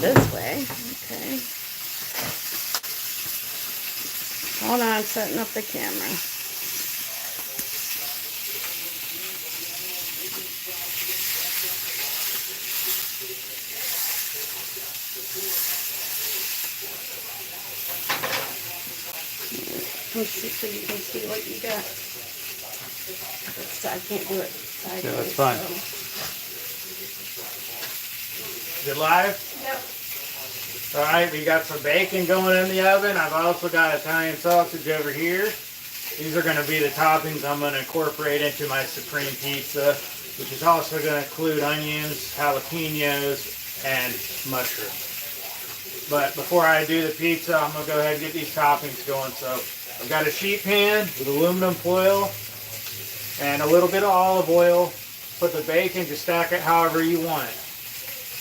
this way. Okay. Hold on, setting up the camera. Let's see so you can see what you got. I can't do it sideways. Yeah, that's fine. So. Is it live? Yep. Alright, we got some bacon going in the oven. I've also got Italian sausage over here. These are going to be the toppings I'm going to incorporate into my supreme pizza, which is also going to include onions, jalapenos, and mushrooms. But before I do the pizza, I'm going to go ahead and get these toppings going. So I've got a sheet pan with aluminum foil and a little bit of olive oil. Put the bacon, just stack it however you want it.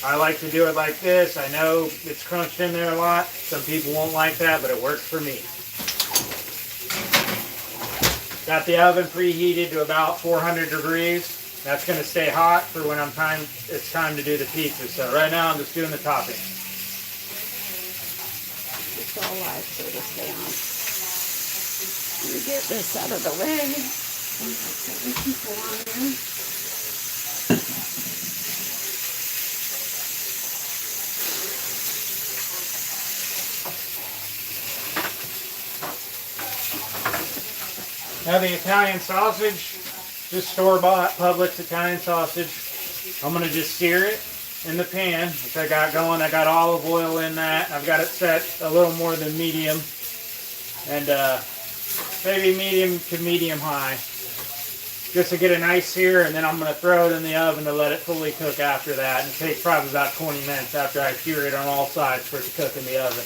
I like to do it like this. I know it's crunched in there a lot. Some people won't like that, but it works for me. Got the oven preheated to about 400 degrees. That's going to stay hot for when it's time to do the pizza. So right now I'm just doing the toppings. It's all live, so to stay on. Let me get this out of the way. I've got 7 people on there. Now the Italian sausage, just store-bought Publix Italian sausage. I'm going to just sear it in the pan, which I got going. I got olive oil in that. I've got it set a little more than medium, and maybe medium to medium high, just to get a nice sear. And then I'm going to throw it in the oven to let it fully cook after that. And it takes probably about 20 minutes after I sear it on all sides for it to cook in the oven.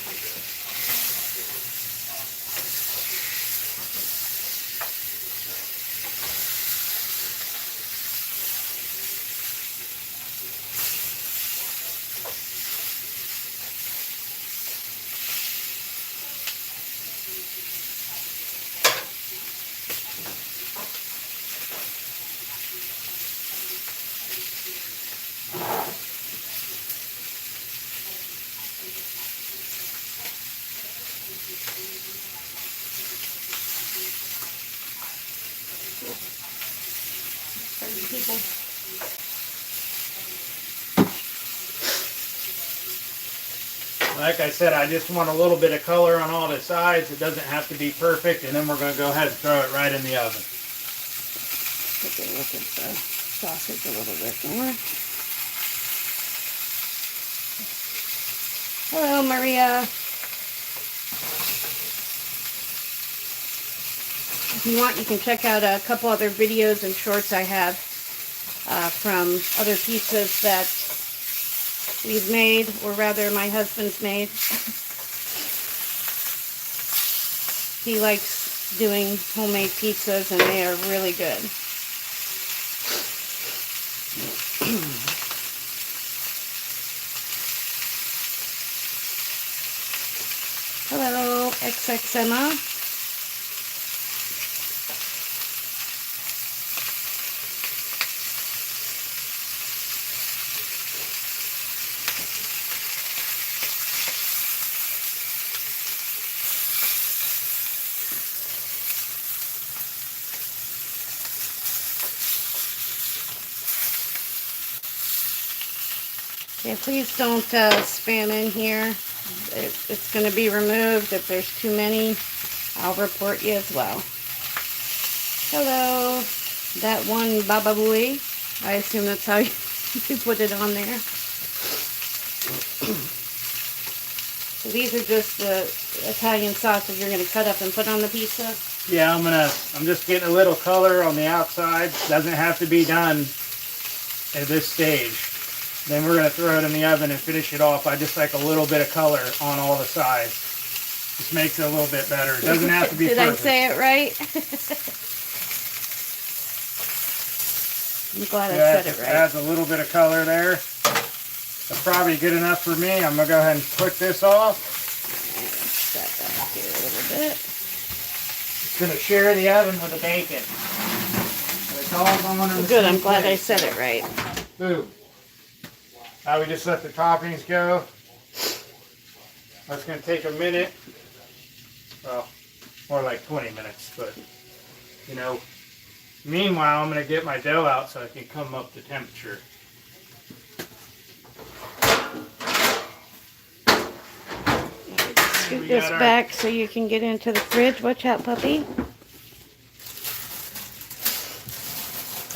People. Like I said, I just want a little bit of color on all the sides. It doesn't have to be perfect, and then we're going to go ahead and throw it right in the oven. Take a look at the sausage a little bit more. Hello, Maria. If you want, you can check out a couple other videos and shorts I have from other pizzas that we've made, or rather my husband's made. He likes doing homemade pizzas and they are really good. Hello, XXMA. Yeah, please don't spam in here. It's going to be removed. If there's too many, I'll report you as well. Hello, that one Baba Booey. I assume that's how you put it on there. So these are just the Italian sausage you're going to cut up and put on the pizza? Yeah, I'm just getting a little color on the outside. Doesn't have to be done at this stage. Then we're going to throw it in the oven and finish it off. I just like a little bit of color on all the sides. Just makes it a little bit better. It doesn't have to be perfect. Did I say it right? I'm glad I said it right. Adds a little bit of color there. That's probably good enough for me. I'm going to go ahead and click this off. Set that here a little bit. It's going to share the oven with the bacon. So it's all going in the Good, same I'm glad place. I said it right. Boom. Now we just let the toppings go. That's going to take a minute. Well, more like 20 minutes, but you know, meanwhile, I'm going to get my dough out so I can come up to temperature. Scoot this back so you can get into the fridge. Watch out, puppy.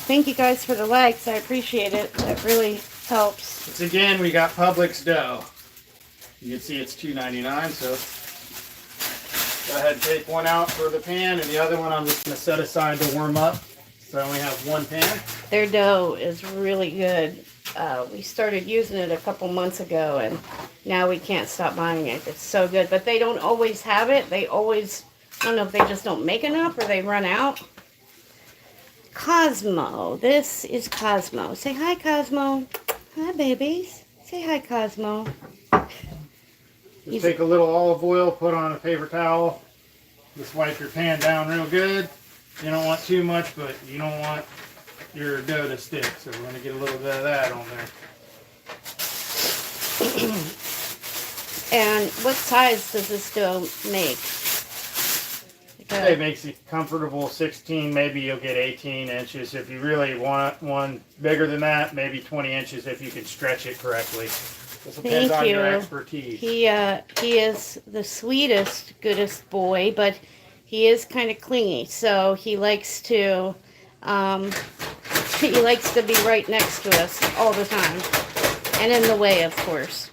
Thank you guys for the likes. I appreciate it. That really helps. Once again, we got Publix dough. You can see it's $2.99, so go ahead and take one out for the pan, and the other one I'm just going to set aside to warm up. So I only have one pan. Their dough is really good. We started using it a couple months ago, and now we can't stop buying it. It's so good. But they don't always have it. They always, I don't know if they just don't make enough or they run out. Cosmo. This is Cosmo. Say hi, Cosmo. Hi, babies. Say hi, Cosmo. Just take a little olive oil, put on a paper towel. Just wipe your pan down real good. You don't want too much, but you don't want your dough to stick. So we're going to get a little bit of that on there. And what size does this dough make? It makes it comfortable 16, maybe you'll get 18 inches. If you really want one bigger than that, maybe 20 inches if you can stretch it correctly. This depends on your expertise. He is the sweetest, goodest boy, but he is kind of clingy, so he likes to be right next to us all the time, and in the way, of course.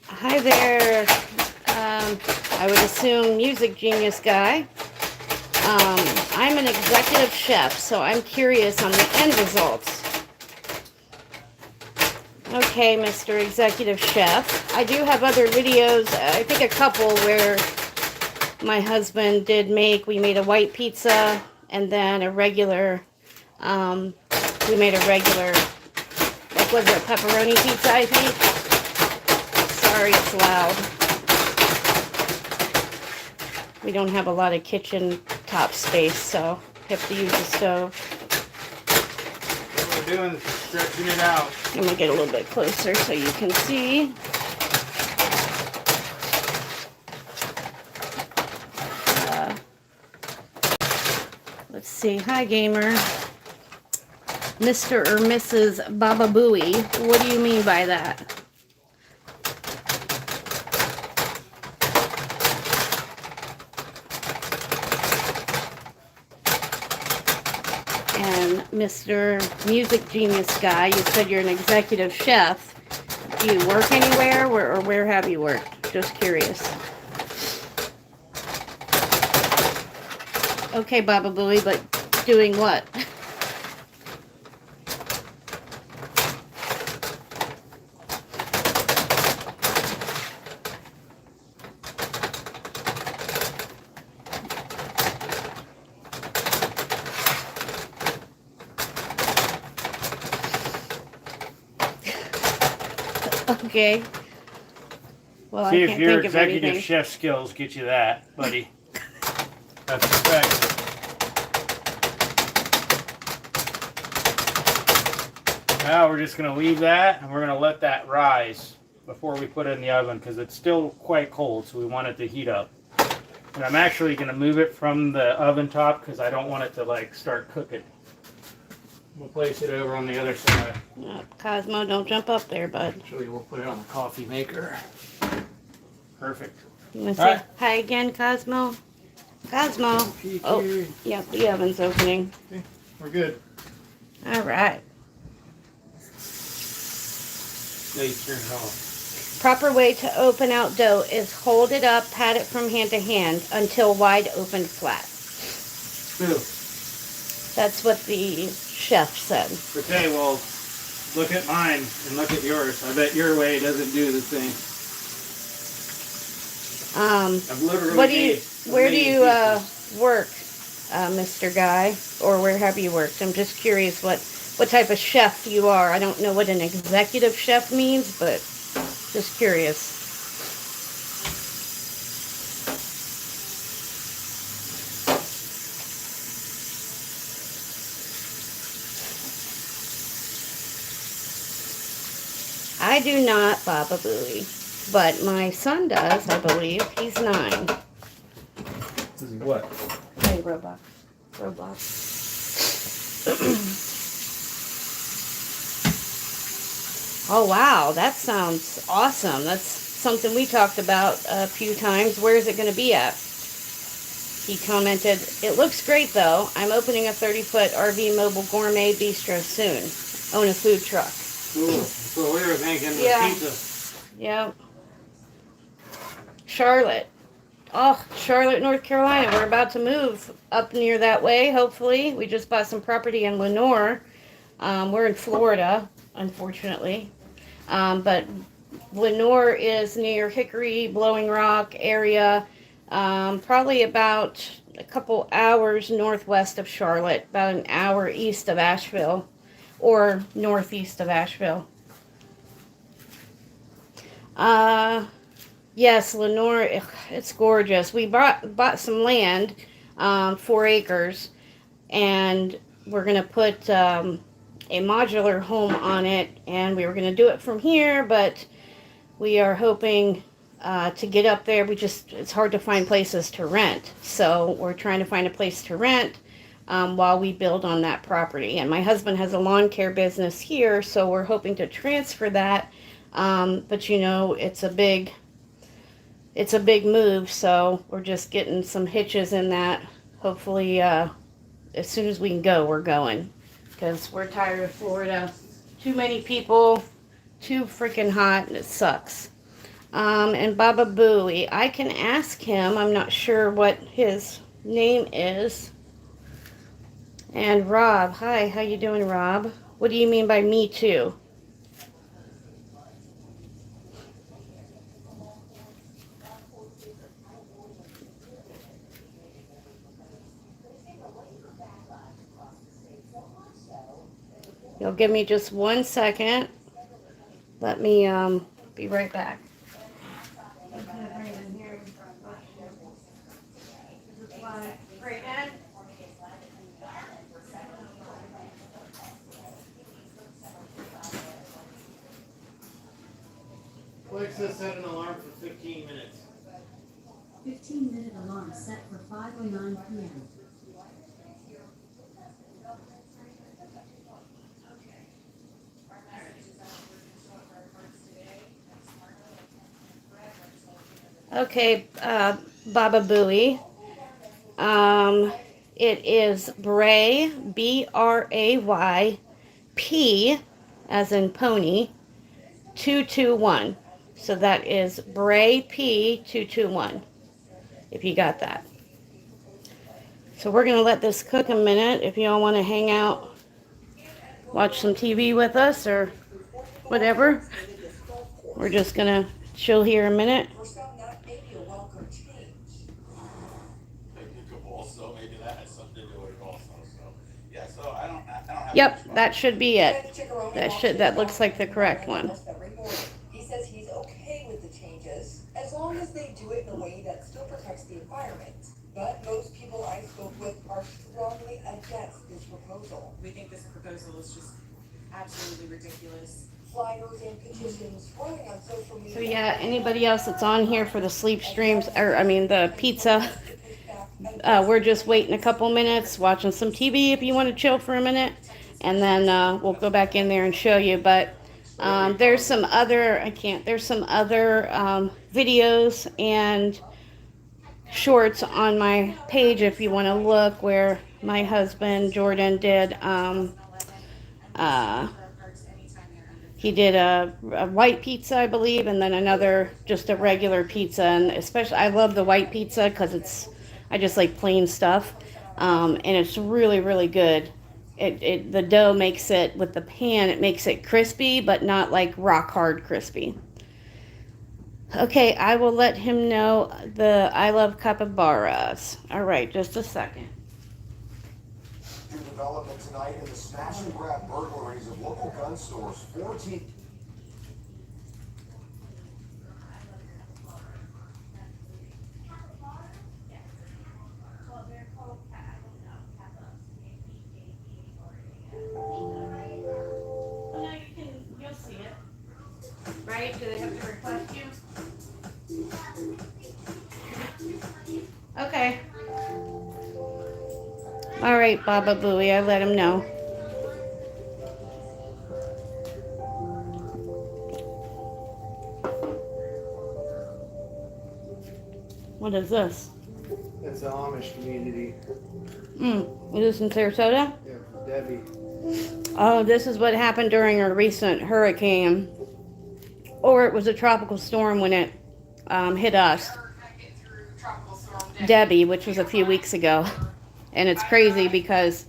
Hi there. I would assume music genius guy. I'm an executive chef, so I'm curious on the end results. Okay, Mr. Executive Chef. I do have other videos, I think a couple, where my husband did we made a white pizza, and then a regular, we made a regular, like, was it pepperoni pizza, I think? Sorry, it's loud. We don't have a lot of kitchen top space, so I have to use the stove. What we're doing is stretching it out. I'm going to get a little bit closer so you can see. Let's see. Hi, gamer. Mr. or Mrs. Baba Booey. What do you mean by that? And Mr. Music Genius Guy, you said you're an executive chef. Do you work anywhere, or where have you worked? Just curious. Okay, Baba Booey, but doing what? Okay. Well, see I if can't your think of executive anything. chef skills get you that, buddy. That's effective. Now we're just going to leave that, and we're going to let that rise before we put it in the oven, because it's still quite cold, so we want it to heat up. And I'm actually going to move it from the oven top because I don't want it to like start cooking. We'll place it over on the other side. Cosmo, don't jump up there, bud. Actually, we'll put it on the coffee maker. Perfect. You want to say hi again, Cosmo? Cosmo. Oh, yep, the oven's opening. Okay, we're good. All right. Now you turn it off. Proper way to open out dough is hold it up, pat it from hand to hand until wide open flat. Ooh. That's what the chef said. Okay, well, look at mine and look at yours. I bet your way doesn't do the thing. I've literally where do you work, Mr. Guy? Or where have you worked? I'm just curious what type of chef you are. I don't know what an executive chef means, but just curious. I do not, Baba Booey. but my son does, I believe. He's 9. This is what? Hey, Roblox. Roblox. Oh, wow. That sounds awesome. That's something we talked about a few times. Where is it going to be at? He commented, "It looks great, though. I'm opening a 30-foot RV mobile gourmet bistro soon. Own a food truck." Cool. So we were thinking with pizza. Yeah. Charlotte. Oh, Charlotte, North Carolina. We're about to move up near that way, hopefully. We just bought some property in Lenore. We're in Florida, unfortunately. But Lenore is near Hickory, Blowing Rock area. Probably about a couple hours northwest of Charlotte, about an hour east of Asheville, or northeast of Asheville. Yes, Lenore, it's gorgeous. We bought some land, 4 acres, and we're going to put a modular home on it, and we were going to do it from here, but we are hoping to get up there. It's hard to find places to rent, so we're trying to find a place to rent while we build on that property. And my husband has a lawn care business here, so we're hoping to transfer that, but you know, it's a big move, so we're just getting some hitches in that. Hopefully, as soon as we can go, we're going, because we're tired of Florida. Too many people, too freaking hot, and it sucks. And Baba Booey, I can ask him. I'm not sure what his name is. And Rob, hi, how you doing, Rob? What do you mean by me too? You'll give me just 1 second. Let me be right back. Alexa, set an alarm for 15 minutes. 15-minute alarm set for 5:09 p.m. Okay, Baba Booey. It is Bray, B-R-A-Y-P, as in pony, 221. So that is Bray P 221, if you got that. So we're going to let this cook a minute. If y'all want to hang out, watch some TV with us or whatever, we're just going to chill here a minute. Yep, that should be it. That looks like the correct one. He says he's okay with the changes as long as they do it in a way that still protects the environment. But most people I spoke with are strongly against this proposal. We think this proposal is just absolutely ridiculous. Flyers and petitions running on social media. So yeah, anybody else that's on here for the sleep streams, or I mean the pizza, we're just waiting a couple minutes, watching some TV if you want to chill for a minute, and then we'll go back in there and show you. But there's some other videos and shorts on my page if you want to look, where my husband Jordan did he did a white pizza, I believe, and then another just a regular pizza. And especially I love the white pizza because I just like plain stuff, and it's really, really good. The dough makes it, with the pan, it makes it crispy, but not like rock hard crispy. Okay, I will let him know I love capybaras. All right, just a second. New development tonight in the smash and grab burglaries of local gun stores. 14. You'll see it. Right? Do they have to request you? All right, Baba Booey, I let him know. What is this? It's the Amish community. Is this in Sarasota? Yeah, Debbie. Oh, this is what happened during a recent hurricane. Or it was a tropical storm when it hit us. Debbie, which was a few weeks ago. And it's crazy because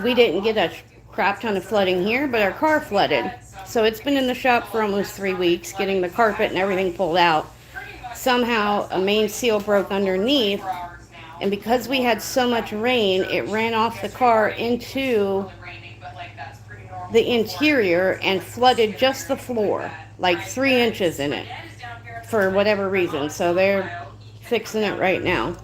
we didn't get a crap ton of flooding here, but our car flooded. So it's been in the shop for almost 3 weeks, getting the carpet and everything pulled out. Somehow a main seal broke underneath, and because we had so much rain, it ran off the car into the interior and flooded just the floor, like 3 inches in it, for whatever reason. So they're fixing it right now.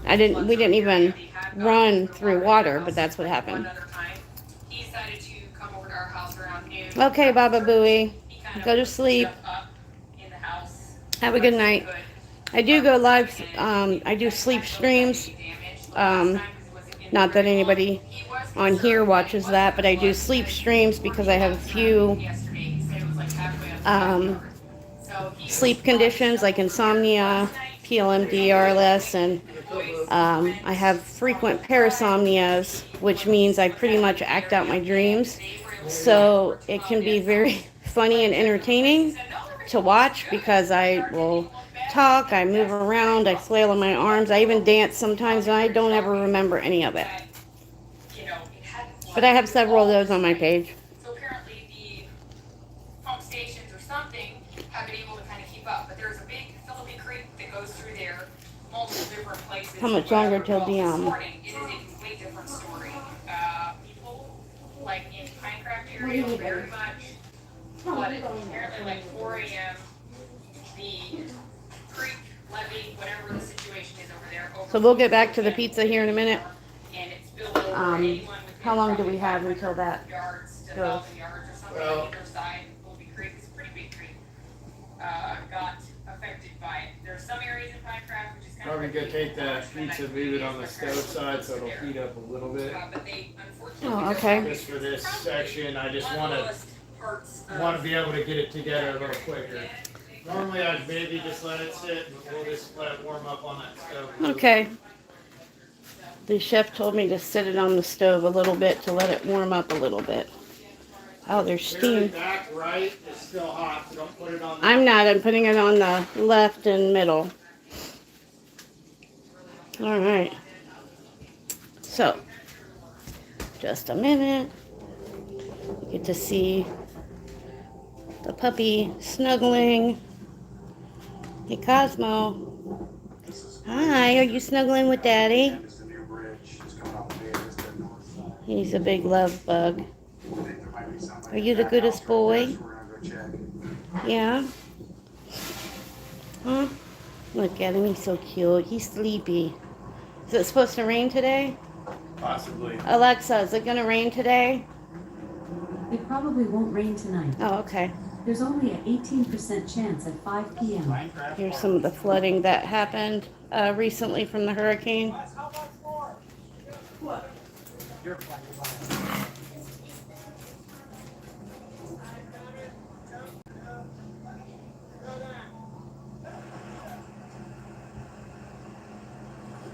We didn't even run through water, but that's what happened. Okay, Baba Booey, go to sleep. Have a good night. I do go live, I do sleep streams. Not that anybody on here watches that, but I do sleep streams because I have a few sleep conditions like insomnia, PLMD, RLS, and I have frequent parasomnias, which means I pretty much act out my dreams. So it can be very funny and entertaining to watch because I will talk, I move around, I flail on my arms, I even dance sometimes, and I don't ever remember any of it. But I have several of those on my page. So apparently the pump stations or something have been able to kind of keep up, but there's a big Philippine Creek that goes through there, multiple different places. How much longer till the This morning, it is a completely different story. People like in Pinecraft area very much flooded. Apparently like 4 a.m. the creek levee, whatever the situation is over there. So we'll get back to the pizza here in a minute. And it's spilled over anyone. How long do we have until that yards to goes? 1,000 yards or something Well- on either side. Colby Creek is a pretty big creek. Got affected by it. There's some areas in Pinecraft which is kind Probably of go take that pizza, move it on the stove side so it'll heat up a little bit. But they unfortunately Oh, okay. Just for this section, I just one of the wanna lowest parts of want to be able to get it together a little quicker. Normally I'd maybe just let it sit, but we'll just let it warm up on that stove. Okay. The chef told me to sit it on the stove a little bit to let it warm up a little bit. Oh, there's Clearly steam. back right is still hot, so don't put it on the I'm not. I'm putting it on the left and middle. All right. So, just a minute. Get to see the puppy snuggling. Hey, Cosmo. Hi, are you snuggling with Daddy? He's a big love bug. Are you the goodest boy? Yeah? Huh? Look at him, he's so cute. He's sleepy. Is it supposed to rain today? Possibly. Alexa, is it going to rain today? It probably won't rain tonight. Oh, okay. There's only an 18% chance at 5 p.m. Here's some of the flooding that happened recently from the hurricane. The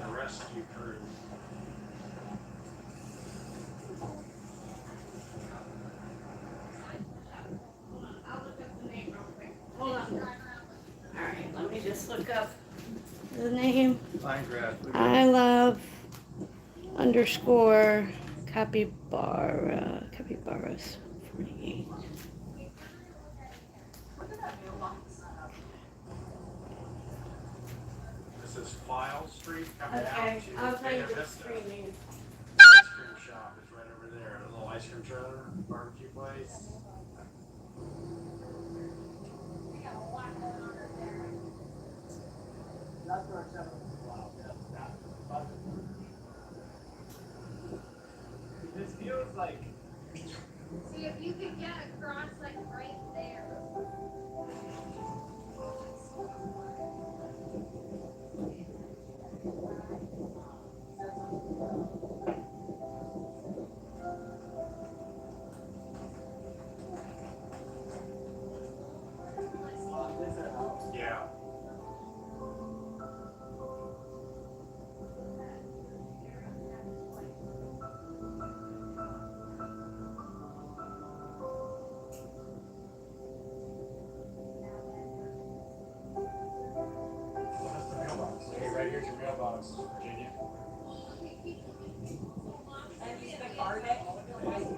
rescue crew. Hold on. All right, let me just look up the name. Minecraft. I love underscore capybaras 48. This is File Street coming Okay, out I'll to tell you Vista. the Ice street name. cream shop is right over there. A little ice cream trailer, barbecue place. This feels like See if you could get across like right there. dogs, Virginia.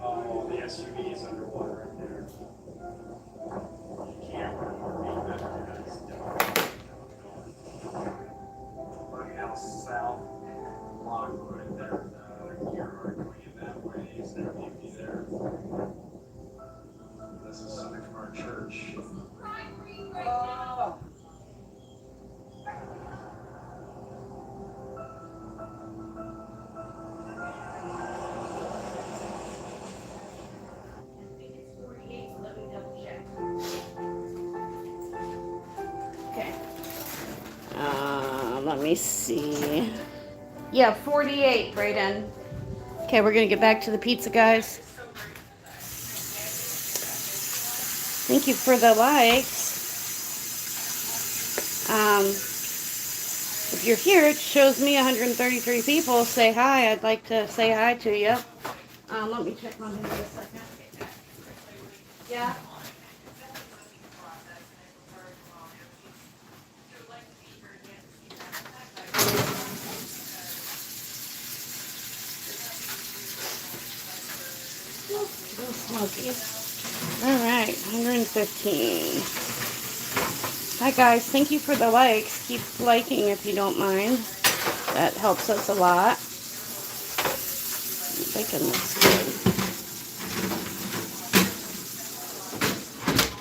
Oh, the SUV is underwater right there. Camera or being better guys. Buckhouse South block right there. You're going in that way. Is there maybe there? This is something from our church. Oh. Okay. Let me see. Yeah, 48, Brayden. Okay, we're gonna get back to the pizza, guys. Thank you for the likes. If you're here, it shows me 133 people. Say hi. I'd like to say hi to you. Let me check on him for a second. Yeah. Little smoky. All right, 115. Hi guys, thank you for the likes. Keep liking if you don't mind. That helps us a lot. Bacon looks good.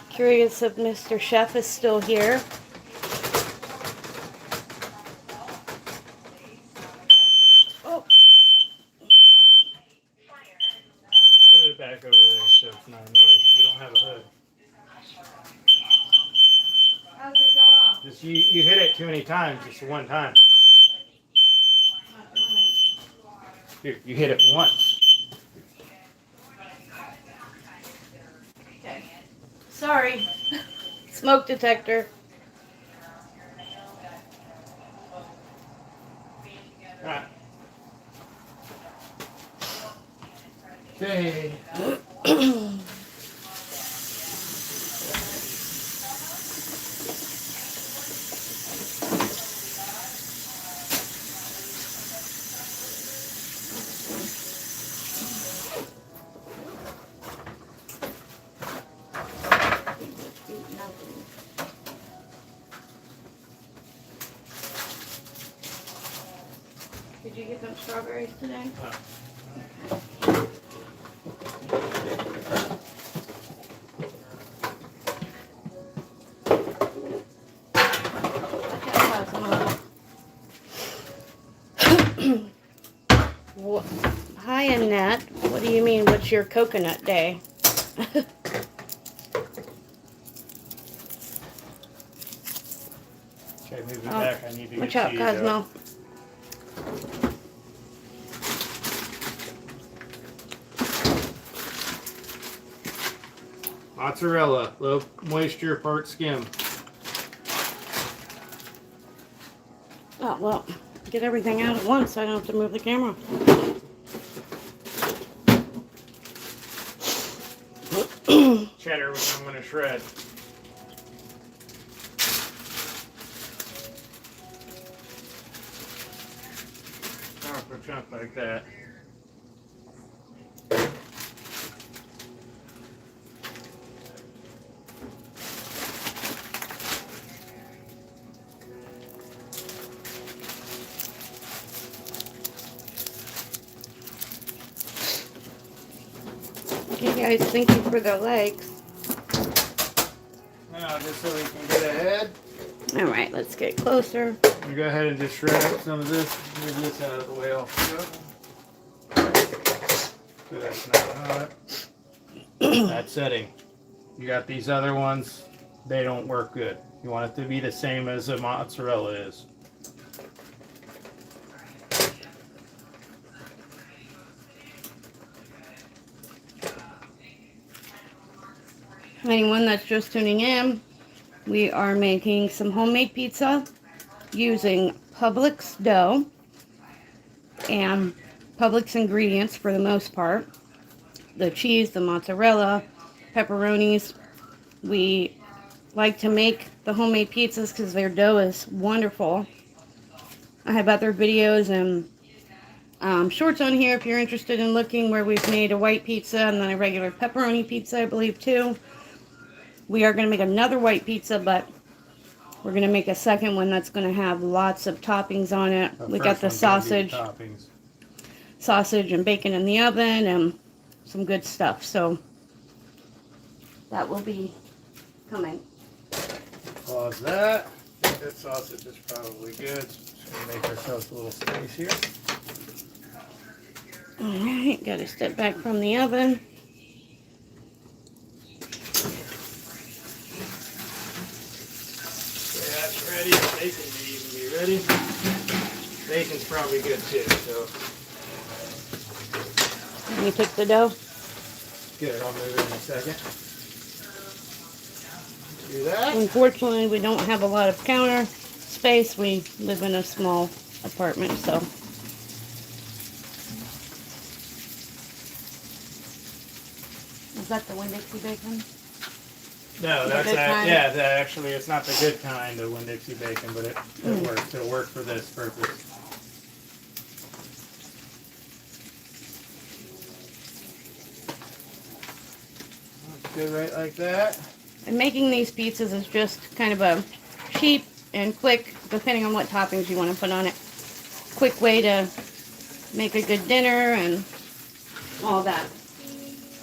Curious if Mr. Chef is still here. Oh. Put it back over there so it's not noisy. We don't have a hood. How does it go off? Just you hit it too many times, just one time. Here, you hit it once. Okay. Sorry. Smoke detector. Alright. Okay. Did you get them strawberries today? Hi, Annette. What do you mean, what's your coconut day? Okay, move it back. I need to Watch get out, cheese Cosmo. out. Mozzarella, low moisture, part skim. Oh, well, get everything out at once so I don't have to move the camera. Cheddar, which I'm going to shred. Half a chunk like that. Okay, guys, thank you for the likes. Now, just so we can get ahead, All right, let's get closer. we go ahead and just shred up some of this. Move this out of the way also. So that's not hot. That setting. You got these other ones, they don't work good. You want it to be the same as the mozzarella is. Anyone that's just tuning in, we are making some homemade pizza using Publix dough and Publix ingredients for the most part. The cheese, the mozzarella, pepperonis. We like to make the homemade pizzas because their dough is wonderful. I have other videos and shorts on here if you're interested in looking, where we've made a white pizza and then a regular pepperoni pizza, I believe, too. We are going to make another white pizza, but we're going to make a second one that's going to have lots of toppings on it. We got the sausage and bacon in the oven and some good stuff. So that will be coming. Pause that. That sausage is probably good. Just gonna make ourselves a little space here. Alright, got to step back from the oven. Okay, that's ready. Bacon may even be ready. Bacon's probably good too, so. Let me take the dough. Good, I'll move it in a second. Do that. Unfortunately, we don't have a lot of counter space. We live in a small apartment, so. Is that the Winn-Dixie bacon? No, that's good kind? yeah. Actually, it's not the good kind of Winn-Dixie bacon, but it works. It'll work for this purpose. That's good, right like that. And making these pizzas is just kind of a cheap and quick, depending on what toppings you want to put on it, quick way to make a good dinner and all that.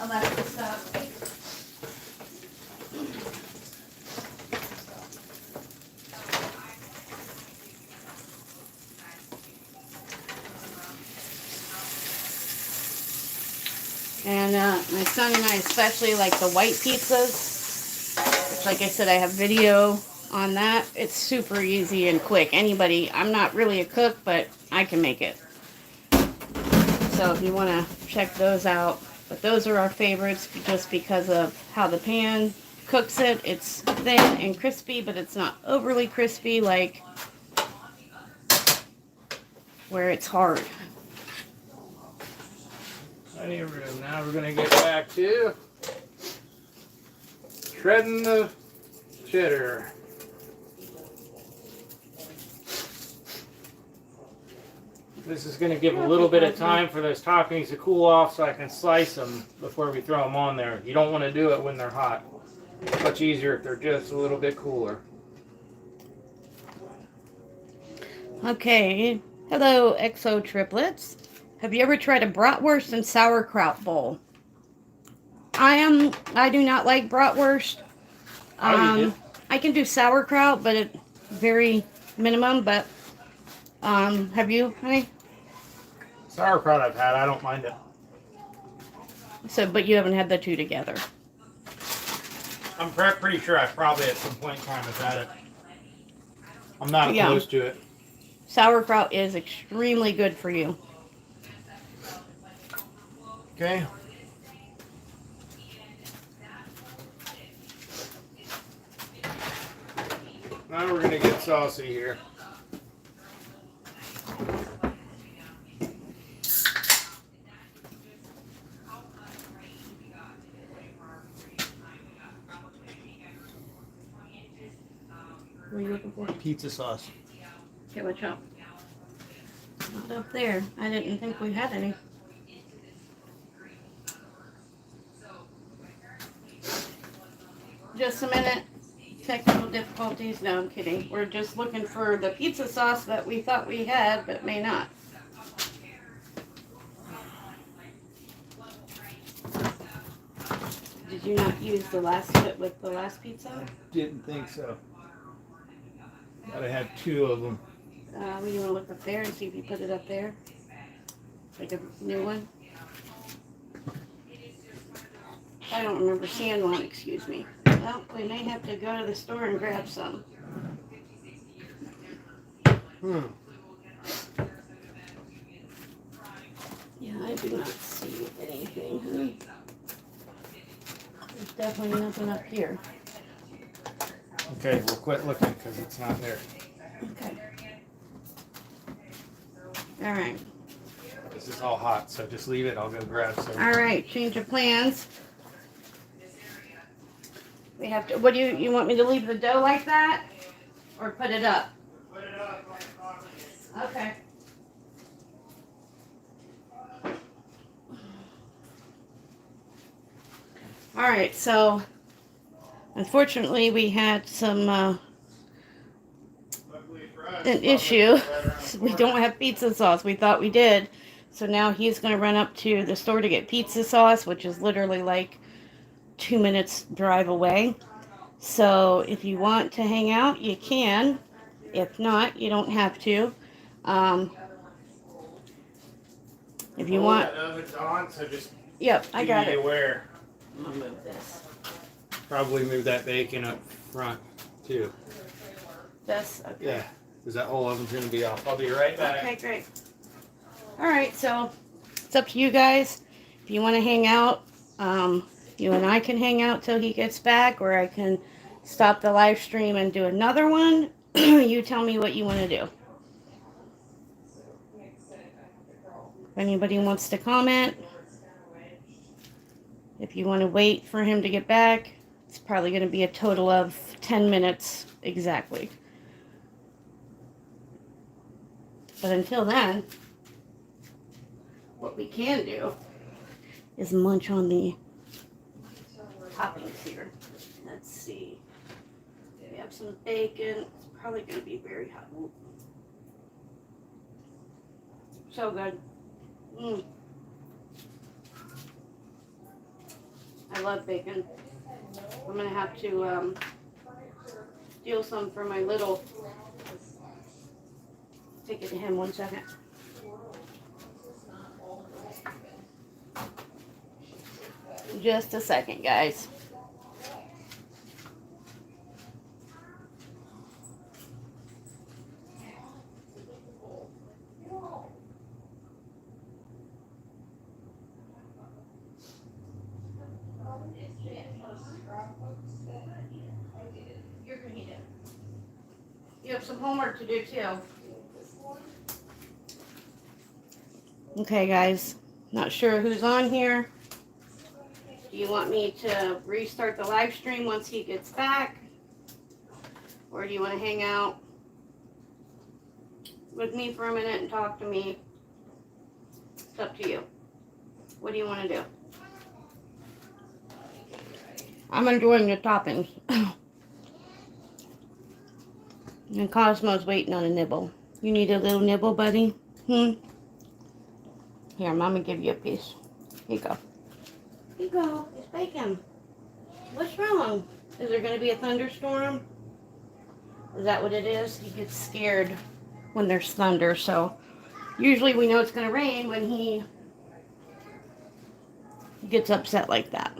All that good stuff. And my son and I especially like the white pizzas, which, like I said, I have video on that. It's super easy and quick. Anybody, I'm not really a cook, but I can make it. So if you want to check those out. But those are our favorites just because of how the pan cooks it. It's thin and crispy, but it's not overly crispy like where it's hard. Plenty of room. Now we're going to get back to shredding the cheddar. This is going to give a little bit of time for those toppings to cool off so I can slice them before we throw them on there. You don't want to do it when they're hot. It's much easier if they're just a little bit cooler. Okay. Hello, XO triplets. Have you ever tried a bratwurst and sauerkraut bowl? I do not like bratwurst. I can do sauerkraut, but it's very minimum. But have you, honey? Sauerkraut I've had. I don't mind it. So, but you haven't had the two together. I'm pretty sure I probably at some point in time have had it. I'm not Yeah. opposed to it. Sauerkraut is extremely good for you. Okay. Now we're gonna get saucy here. What are you looking for? Pizza sauce. Okay, what's up? Not up there. I didn't think we had any. Just a minute. Technical difficulties. No, I'm kidding. We're just looking for the pizza sauce that we thought we had, but may not. Did you not use the last bit with the last pizza? Didn't think so. Gotta have two of them. You want to look up there and see if you put it up there? Like a new one? I don't remember seeing one, excuse me. Well, we may have to go to the store and grab some. Yeah, I do not see anything, honey. There's definitely nothing up here. Okay, we'll quit looking because it's not there. Okay. All right. This is all hot, so just leave it. I'll go grab some. All right, change of plans. We have to, what do you want me to leave the dough like that? Or put it up? Put it up like Okay. All right, so unfortunately we had some Luckily for us, an Publix issue. is right around the We corner. don't have pizza sauce. We thought we did. So now he's going to run up to the store to get pizza sauce, which is literally like 2 minutes drive away. So if you want to hang out, you can. If not, you don't have to. Um, if you Oh, want, that oven's on, so just yep, I got be it. aware. I'm gonna move this. Probably move that bacon up front too. This, okay. Yeah, because that whole oven's gonna be off. I'll be right back. Okay, great. All right, so it's up to you guys. If you want to hang out, you and I can hang out till he gets back, or I can stop the live stream and do another one. You tell me what you want to do. If anybody wants to comment, if you want to wait for him to get back, it's probably going to be a total of 10 minutes exactly. But until then, what we can do is munch on the toppings here. Let's see. We have some bacon. It's probably going to be very hot. Ooh. So good. Mm. I love bacon. I'm going to have to steal some for my little. Take it to him 1 second. Just a second, guys. You're gonna eat it. You have some homework to do too. Okay, guys. Not sure who's on here. Do you want me to restart the live stream once he gets back? Or do you want to hang out with me for a minute and talk to me? It's up to you. What do you want to do? I'm enjoying the toppings. And Cosmo's waiting on a nibble. You need a little nibble, buddy? Here, Mama give you a piece. Here you go. Here you go. It's bacon. What's wrong? Is there going to be a thunderstorm? Is that what it is? He gets scared when there's thunder, so usually we know it's going to rain when he gets upset like that.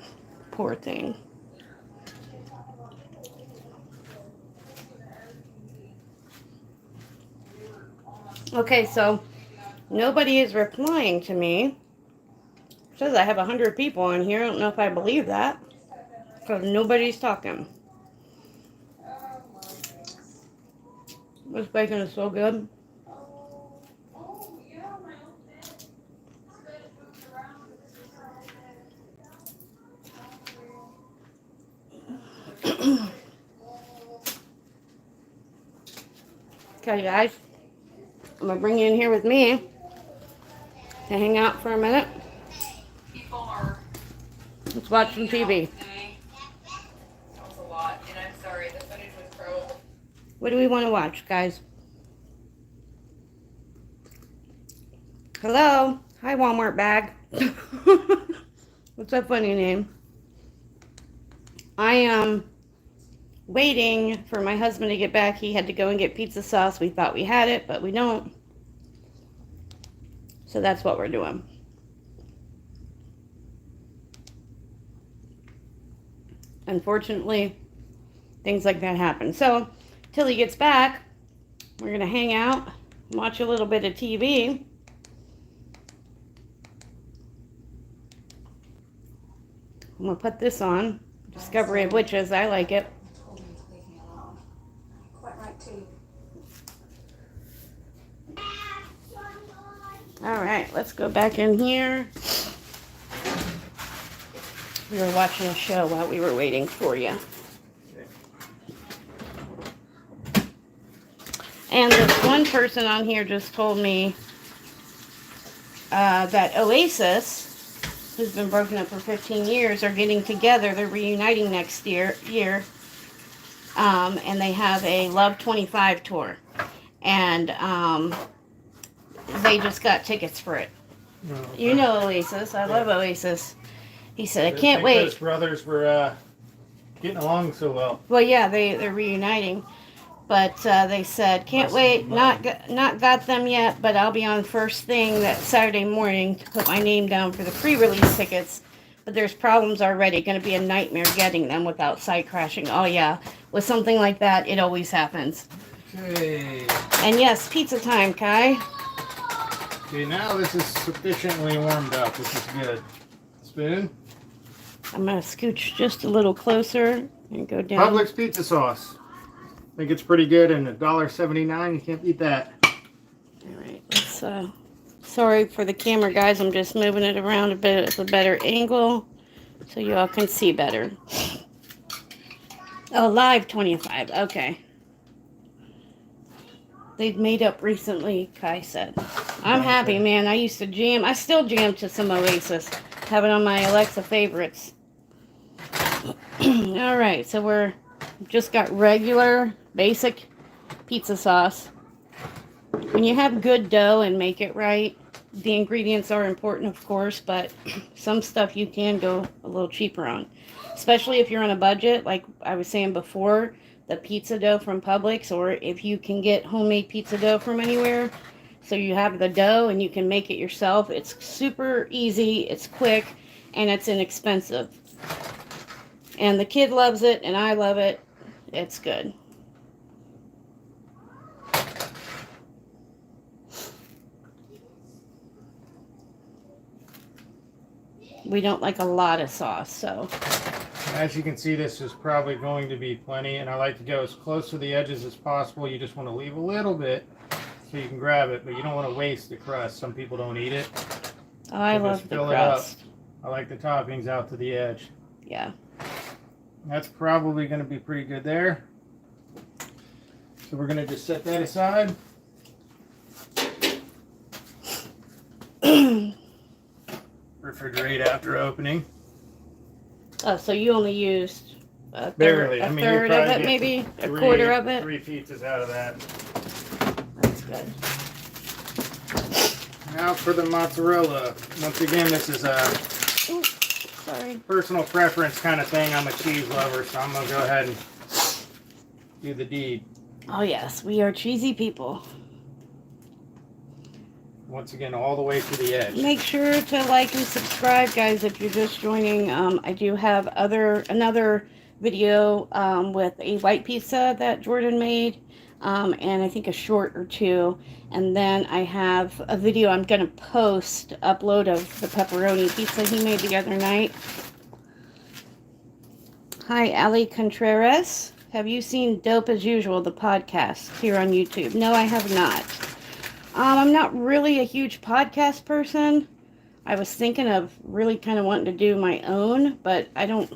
Poor thing. Okay, so nobody is replying to me. It says I have 100 people on here. I don't know if I believe that, because nobody's talking. This bacon is so good. Okay, guys. I'm going to bring you in here with me to hang out for a minute. People are. Let's watch some TV. That was a lot, and I'm sorry, the footage was pro. What do we want to watch, guys? Hello? Hi, Walmart bag. What's that funny name? I am waiting for my husband to get back. He had to go and get pizza sauce. We thought we had it, but we don't. So that's what we're doing. Unfortunately, things like that happen. So, till he gets back, we're going to hang out, watch a little bit of TV. I'm going to put this on. Discovery of Witches. I like it. Quite right too. All right, let's go back in here. We were watching a show while we were waiting for you. And this one person on here just told me that Oasis, who's been broken up for 15 years, are getting together. They're reuniting next year. And they have a Love 25 tour. And they just got tickets for it. Oh, You know Oasis. I love Oasis. He said, I didn't can't think wait. Those brothers were getting along so well. Well, yeah, they're reuniting. But they said, can't wait. Not got them yet, but I'll be on first thing that Saturday morning to put my name down for the pre-release tickets. But there's problems already. Going to be a nightmare getting them without site crashing. Oh, yeah. With something like that, it always happens. Okay. And yes, pizza time, Kai. Okay, now this is sufficiently warmed up, which is good. Spoon. I'm going to scooch just a little closer and go down. Publix pizza sauce. I think it's pretty good, and $1.79. You can't beat that. All right. Let's, sorry for the camera, guys. I'm just moving it around a bit at a better angle so you all can see better. Oh, live 25. Okay. They've made up recently, Kai said. I'm happy, man. I used to jam. I still jam to some Oasis. Have it on my Alexa favorites. All right, so we're just got regular, basic pizza sauce. When you have good dough and make it right, the ingredients are important, of course, but some stuff you can go a little cheaper on. Especially if you're on a budget, like I was saying before, the pizza dough from Publix, or if you can get homemade pizza dough from anywhere. So you have the dough and you can make it yourself. It's super easy, it's quick, and it's inexpensive. And the kid loves it, and I love it. It's good. We don't like a lot of sauce, so. As you can see, this is probably going to be plenty, and I like to go as close to the edges as possible. You just want to leave a little bit so you can grab it, but you don't want to waste the crust. Some people don't eat it. Oh, I So love just the fill it up. crust. I like the toppings out to the edge. Yeah. That's probably going to be pretty good there. So we're going to just set that aside. Refrigerate after opening. Oh, so you only used a third, Barely. a I mean, third you of probably it, get maybe? A quarter of it? 3 pizzas out of that. That's good. Now for the mozzarella. Once again, this is a Sorry. personal preference kind of thing. I'm a cheese lover, so I'm going to go ahead and do the deed. Oh, yes. We are cheesy people. Once again, all the way to the edge. Make sure to like and subscribe, guys, if you're just joining. I do have another video with a white pizza that Jordan made, and I think a short or two. And then I have a video I'm going to upload of the pepperoni pizza he made the other night. Hi, Ali Contreras. Have you seen Dope as Usual, the podcast, here on YouTube? No, I have not. I'm not really a huge podcast person. I was thinking of really kind of wanting to do my own, but I'm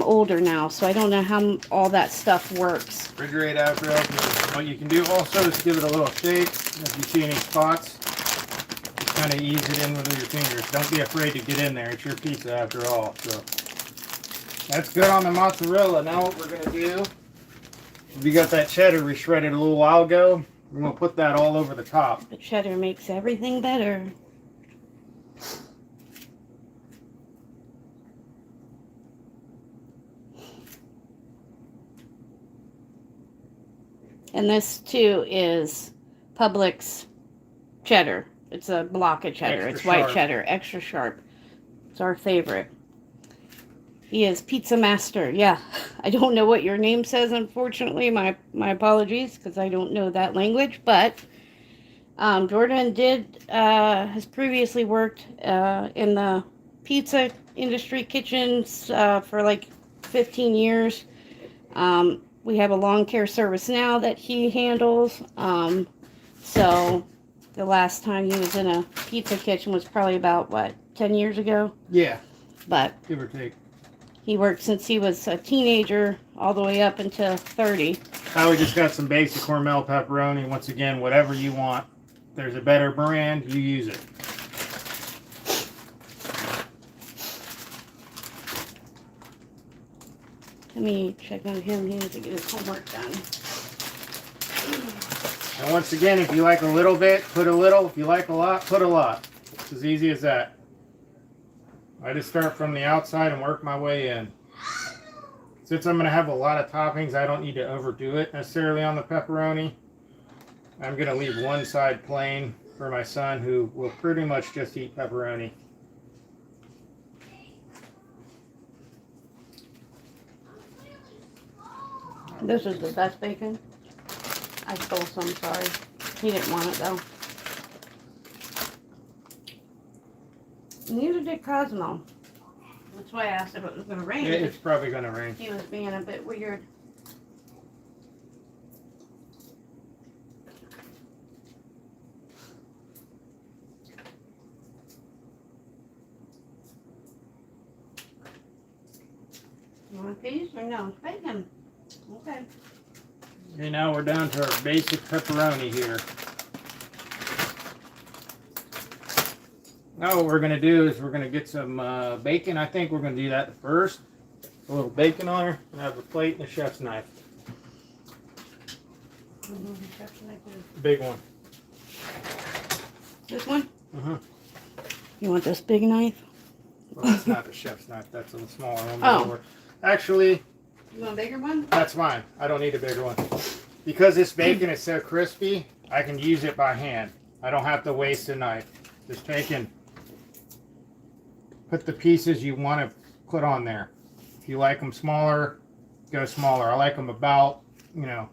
older now, so I don't know how all that stuff works. Refrigerate after opening. What you can do also is give it a little shake. If you see any spots, just kind of ease it in with your fingers. Don't be afraid to get in there. It's your pizza after all. So that's good on the mozzarella. Now what we're going to do, if you got that cheddar we shredded a little while ago, we're going to put that all over the top. The cheddar makes everything better. And this, too, is Publix cheddar. It's a block of cheddar. Extra It's white sharp. cheddar, extra sharp. It's our favorite. He is Pizza Master. Yeah, I don't know what your name says, unfortunately. My apologies, because I don't know that language. But Jordan has previously worked in the pizza industry kitchens for like 15 years. We have a lawn care service now that he handles. So the last time he was in a pizza kitchen was probably about, 10 years ago? Yeah, But give or take. He worked since he was a teenager all the way up until 30. We just got some basic Hormel pepperoni. Once again, whatever you want. If there's a better brand, you use it. Let me check on him. He needs to get his homework done. And once again, if you like a little bit, put a little. If you like a lot, put a lot. It's as easy as that. I just start from the outside and work my way in. Since I'm going to have a lot of toppings, I don't need to overdo it necessarily on the pepperoni. I'm going to leave one side plain for my son, who will pretty much just eat pepperoni. This is the best bacon. I stole some, sorry. He didn't want it though. Neither did Cosmo. That's why I asked if it was going to rain. Yeah, it's probably going to rain. He was being a bit weird. You want a piece or no? Bacon. Okay. Okay, now we're down to our basic pepperoni here. Now what we're going to do is we're going to get some bacon. I think we're going to do that first. A little bacon on her, and have a plate and a chef's knife. Big one. This one? Uh-huh. You want this big knife? Well, that's not the chef's knife. That's a smaller one. Oh. Actually, You want a bigger one? that's fine. I don't need a bigger one. Because this bacon is so crispy, I can use it by hand. I don't have to waste a knife. Just take and put the pieces you want to put on there. If you like them smaller, go smaller. I like them about, you know,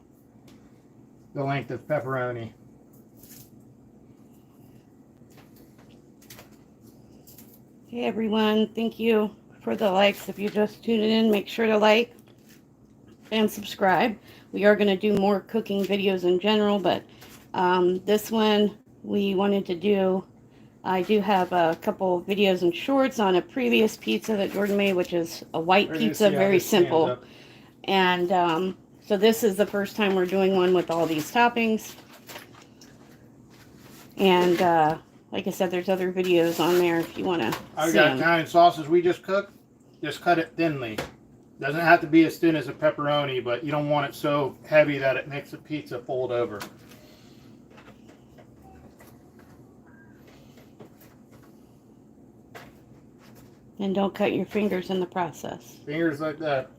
the length of pepperoni. Hey everyone, thank you for the likes. If you just tuned in, make sure to like and subscribe. We are going to do more cooking videos in general, but this one we wanted to do. I do have a couple videos and shorts on a previous pizza that Jordan made, which is a white pizza, very simple. And so this is the first time we're doing one with all these toppings. And like I said, there's other videos on there if you want to I've see got them. Italian sausage we just cooked. Just cut it thinly. Doesn't have to be as thin as a pepperoni, but you don't want it so heavy that it makes the pizza fold over. And don't cut your fingers in the process. Fingers like that.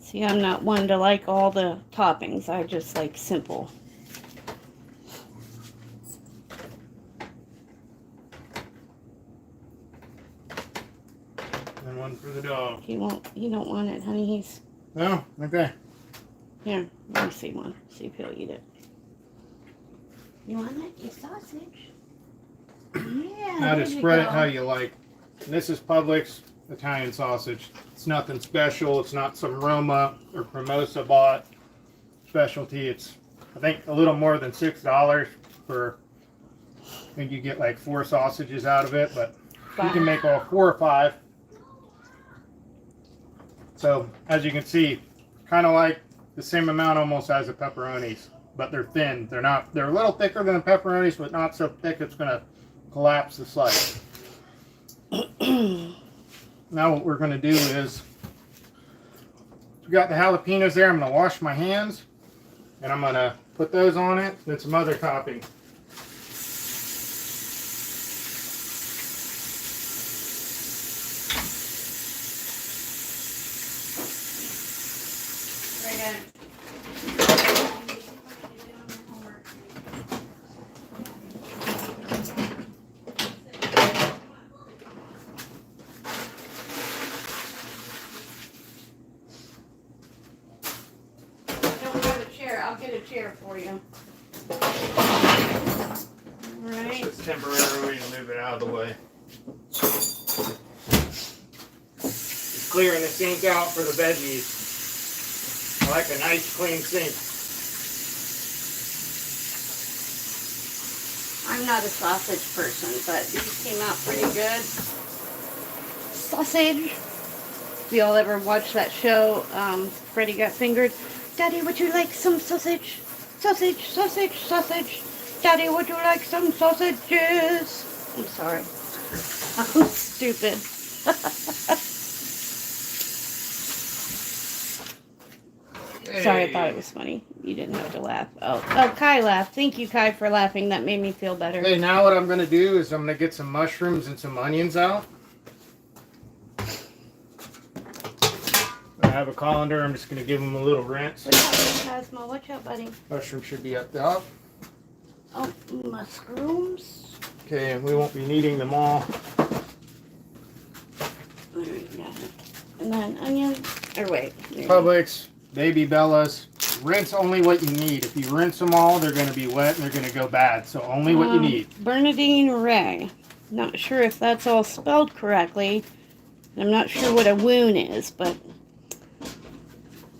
See, I'm not one to like all the toppings. I just like simple. And one for the dog. He don't want it, honey. He's, No? Okay. here, let me see one. See if he'll eat it. You want it? Your sausage? Yeah, Now there to you spread it go. how you like. And this is Publix Italian sausage. It's nothing special. It's not some Roma or Promosa bought specialty. It's, I think, a little more than $6 for, I think you get like 4 sausages out of it, but you can make all 4 or 5. So, as you can see, kind of like the same amount almost as the pepperonis, but they're thin. They're a little thicker than the pepperonis, but not so thick it's going to collapse the slice. Now what we're going to do is, we got the jalapenos there. I'm going to wash my hands, and I'm going to put those on it, and some other toppings. I'll get a chair for you. Alright. Just temporarily to move it out of the way. Just clearing the sink out for the veggies. I like a nice clean sink. I'm not a sausage person, but these came out pretty good. Sausage. If y'all ever watched that show, Freddy Got Fingered? Daddy, would you like some sausage? Sausage, sausage, sausage. Daddy, would you like some sausages? I'm sorry. I'm stupid. Sorry, I thought it was funny. You didn't have to laugh. Oh, Kai laughed. Thank you, Kai, for laughing. That made me feel better. Okay, now what I'm going to do is I'm going to get some mushrooms and some onions out. I have a colander. I'm just going to give them a little rinse. Watch out, Cosmo. Watch out, buddy. Mushroom should be up top. Oh, mushrooms. Okay, and we won't be needing them all. Alright, got it. And then onion. Or wait. Publix, Baby Bellas. Rinse only what you need. If you rinse them all, they're going to be wet and they're going to go bad. So only what you need. Bernadine Ray. Not sure if that's all spelled correctly. I'm not sure what a wound is, but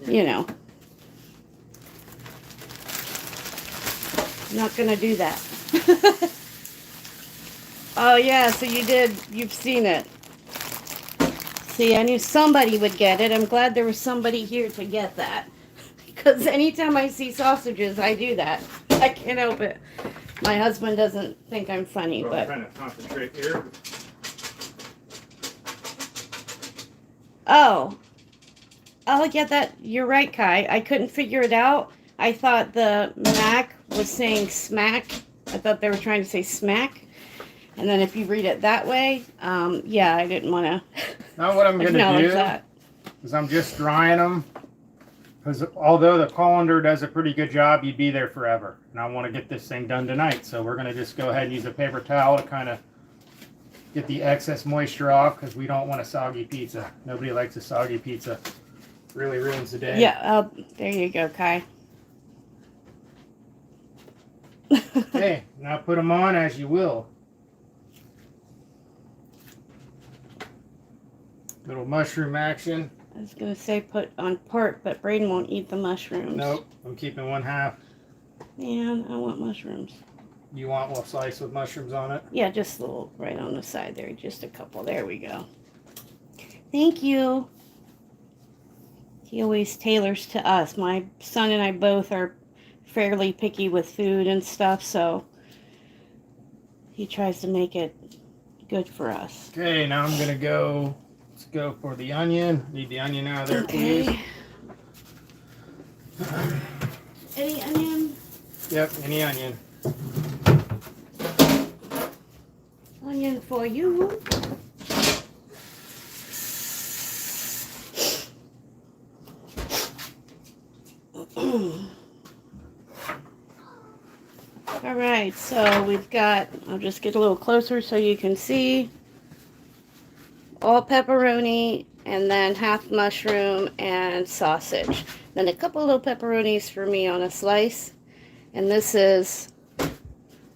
you know. I'm not going to do that. Oh yeah, so you've seen it. See, I knew somebody would get it. I'm glad there was somebody here to get that. Because anytime I see sausages, I do that. I can't help it. My husband doesn't think I'm funny, So but... I'm trying to concentrate here. Oh, yeah, that... You're right, Kai. I couldn't figure it out. I thought the Mac was saying smack. I thought they were trying to say smack. And then if you read it that way, yeah, I didn't want to Now what I'm going to do that. is I'm just drying them. Because although the colander does a pretty good job, you'd be there forever. And I want to get this thing done tonight. So we're going to just go ahead and use a paper towel to kind of get the excess moisture off. Because we don't want a soggy pizza. Nobody likes a soggy pizza. Really ruins the day. Yeah, there you go, Kai. Okay, now put them on as you will. Little mushroom action. I was going to say put on part, but Braden won't eat the mushrooms. Nope, I'm keeping one half. Man, I want mushrooms. You want one slice with mushrooms on it? Yeah, just a little right on the side there. Just a couple. There we go. Thank you. He always tailors to us. My son and I both are fairly picky with food and stuff, so he tries to make it good for us. Okay, now I'm gonna go. Let's go for the onion. Need the onion out of there, please. Any onion? Yep, any onion. Onion for you. All right, so we've got, I'll just get a little closer so you can see, all pepperoni and then half mushroom and sausage. Then a couple little pepperonis for me on a slice. And this is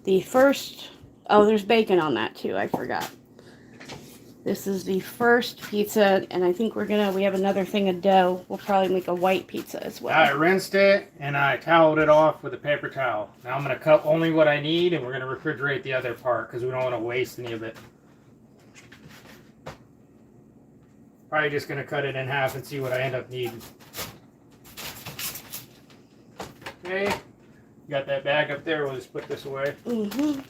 the first, oh, there's bacon on that too, I forgot. This is the first pizza, and I think we have another thing of dough. We'll probably make a white pizza as well. I rinsed it and I toweled it off with a paper towel. Now I'm gonna cut only what I need, and we're gonna refrigerate the other part because we don't want to waste any of it. Probably just gonna cut it in half and see what I end up needing. Okay, got that bag up there. We'll just put this away. Mm-hmm.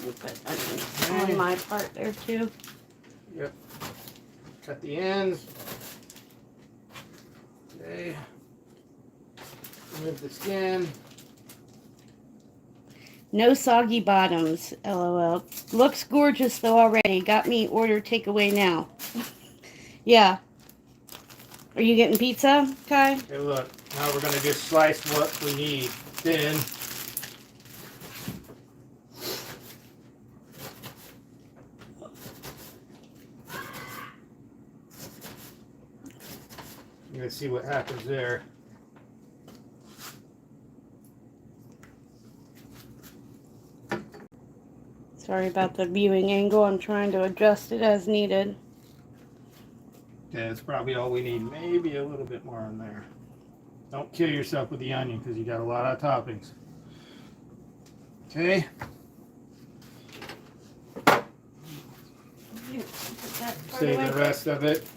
We'll put onions on my part there too. Yep. Cut the ends. Okay. Remove the skin. No soggy bottoms, LOL. Looks gorgeous though already. Got me order takeaway now. Yeah. Are you getting pizza, Kai? Okay, look. Now we're gonna just slice what we need thin. You're gonna see what happens there. Sorry about the viewing angle. I'm trying to adjust it as needed. Okay, that's probably all we need. Maybe a little bit more in there. Don't kill yourself with the onion because you got a lot of toppings. Okay. Save the rest of it.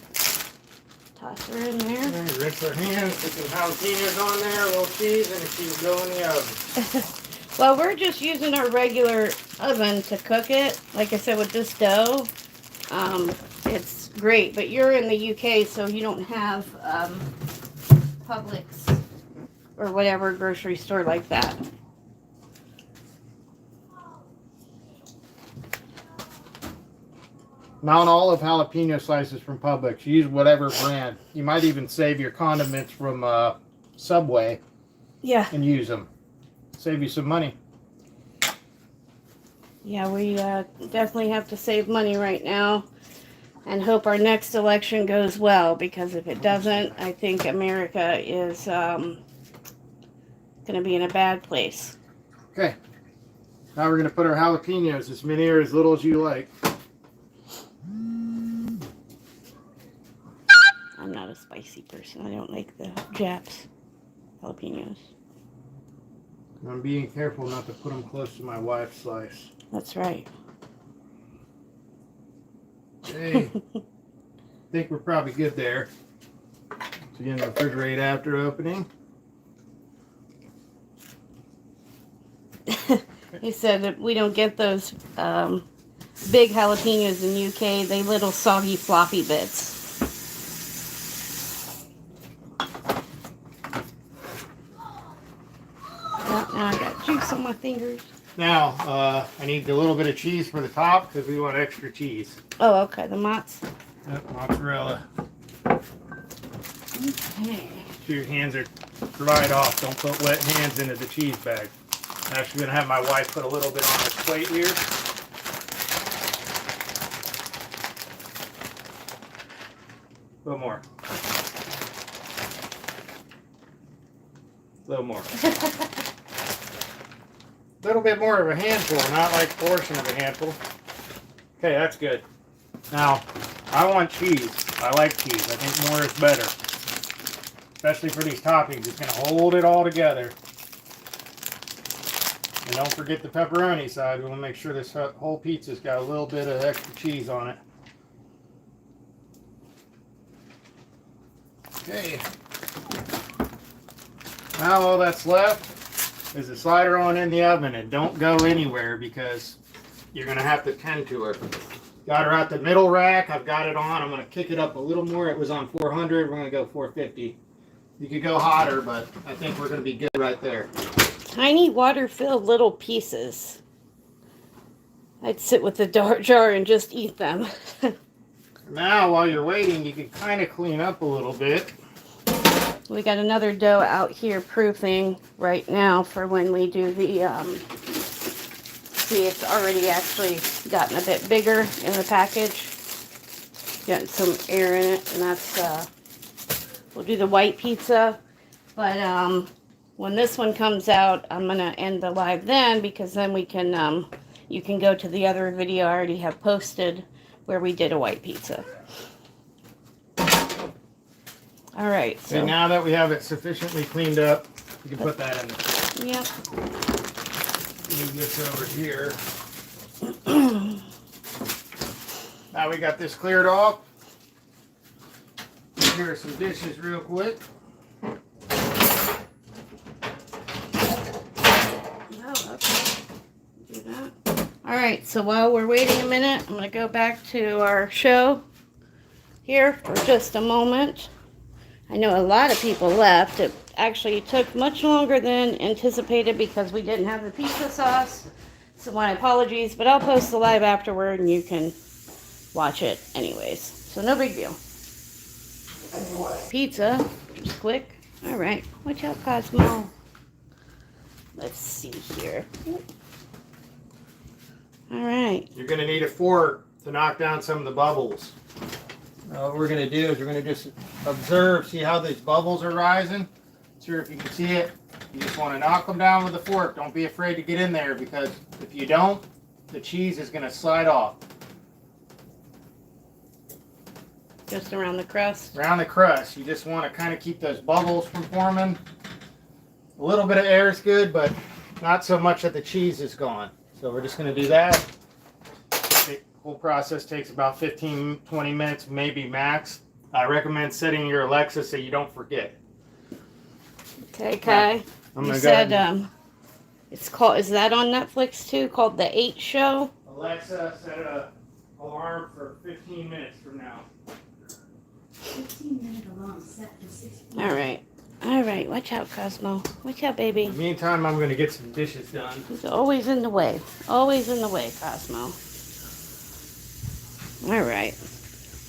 Toss her in there. And rinse our hands, put some jalapenos on there, a little cheese, and the cheese go in the oven. Well, we're just using our regular oven to cook it. Like I said, with this dough, it's great. But you're in the UK, so you don't have Publix or whatever grocery store like that. Mount Olive jalapeno slices from Publix. Use whatever brand. You might even save your condiments from Subway Yeah. and use them. Save you some money. Yeah, we definitely have to save money right now and hope our next election goes well, because if it doesn't, I think America is going to be in a bad place. Okay. Now we're going to put our jalapenos, as many or as little as you like. I'm not a spicy person. I don't like the Japs jalapenos. I'm being careful not to put them close to my wife's slice. That's right. Okay. I think we're probably good there. So you can refrigerate after opening. He said that we don't get those big jalapenos in UK. They little soggy floppy bits. Oh, now I got juice on my fingers. Now, I need a little bit of cheese for the top because we want extra cheese. Oh, okay, the mozz. Yep, mozzarella. Okay. So your hands are dried off. Don't put wet hands into the cheese bag. I'm actually going to have my wife put a little bit on this plate here. A little more. A little more. A little bit more of a handful, not like a portion of a handful. Okay, that's good. Now, I want cheese. I like cheese. I think more is better. Especially for these toppings. It's going to hold it all together. And don't forget the pepperoni side. We want to make sure this whole pizza's got a little bit of extra cheese on it. Okay. Now all that's left is to slide her on in the oven, and don't go anywhere because you're going to have to tend to her. Got her at the middle rack. I've got it on. I'm going to kick it up a little more. It was on 400. We're going to go 450. You could go hotter, but I think we're going to be good right there. Tiny water-filled little pieces. I'd sit with the jar and just eat them. Now, while you're waiting, you can kind of clean up a little bit. We got another dough out here proofing right now for when we do the, see, it's already actually gotten a bit bigger in the package. Getting some air in it, and that's, we'll do the white pizza. But when this one comes out, I'm going to end the live then, because then we can, you can go to the other video I already have posted where we did a white pizza. All right. So And now that we have it sufficiently cleaned up, you can put that in there. Yep. Move this over here. Now we got this cleared off. Here are some dishes real quick. Oh, okay. Do that. All right. So while we're waiting a minute, I'm going to go back to our show here for just a moment. I know a lot of people left. It actually took much longer than anticipated because we didn't have the pizza sauce. So my apologies, but I'll post the live afterward and you can watch it anyways. So no big deal. Pizza, just quick. All right, watch out, Cosmo. Let's see here. All right. You're going to need a fork to knock down some of the bubbles. What we're going to do is we're going to just observe, see how these bubbles are rising. Sure, if you can see it, you just want to knock them down with a fork. Don't be afraid to get in there, because if you don't, the cheese is going to slide off. Just around the crust. Around the crust. You just want to kind of keep those bubbles from forming. A little bit of air is good, but not so much that the cheese is gone. So we're just going to do that. The whole process takes about 15-20 minutes, maybe max. I recommend setting your Alexa so you don't forget. Okay, Kai. I'm You gonna said it's called. Is that on Netflix too? Called The 8 Show. Alexa, set an alarm for 15 minutes from now. 15-minute alarm set for 6 p.m. All right. All right. Watch out, Cosmo. Watch out, baby. In the meantime, I'm going to get some dishes done. He's always in the way. Always in the way, Cosmo. All right.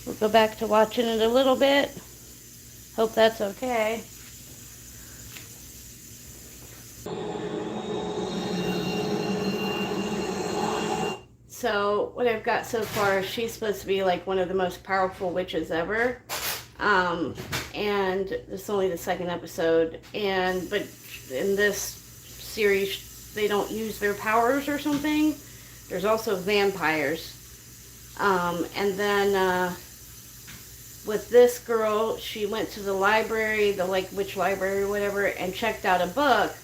We'll go back to watching it a little bit. Hope that's okay. So what I've got so far is she's supposed to be like one of the most powerful witches ever. And it's only the second episode. But in this series, they don't use their powers or something. There's also vampires. And then with this girl, she went to the library, the like witch library or whatever, and checked out a book.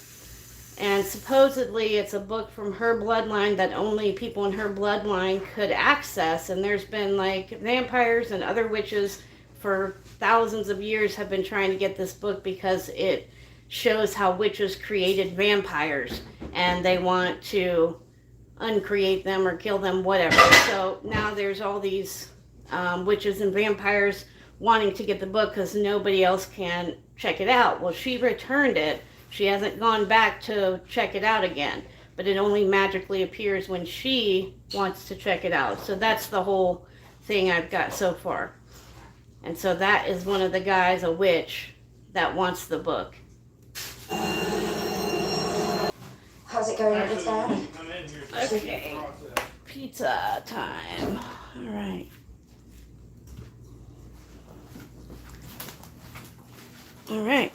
And supposedly it's a book from her bloodline that only people in her bloodline could access. And there's been like vampires and other witches for thousands of years have been trying to get this book because it shows how witches created vampires. And they want to uncreate them or kill them, whatever. So now there's all these witches and vampires wanting to get the book because nobody else can check it out. Well, she returned it. She hasn't gone back to check it out again, but it only magically appears when she wants to check it out. So that's the whole thing I've got so far. And so that is one of the guys, a witch, that wants the book. How's it going over there? Okay, pizza time. All right. All right.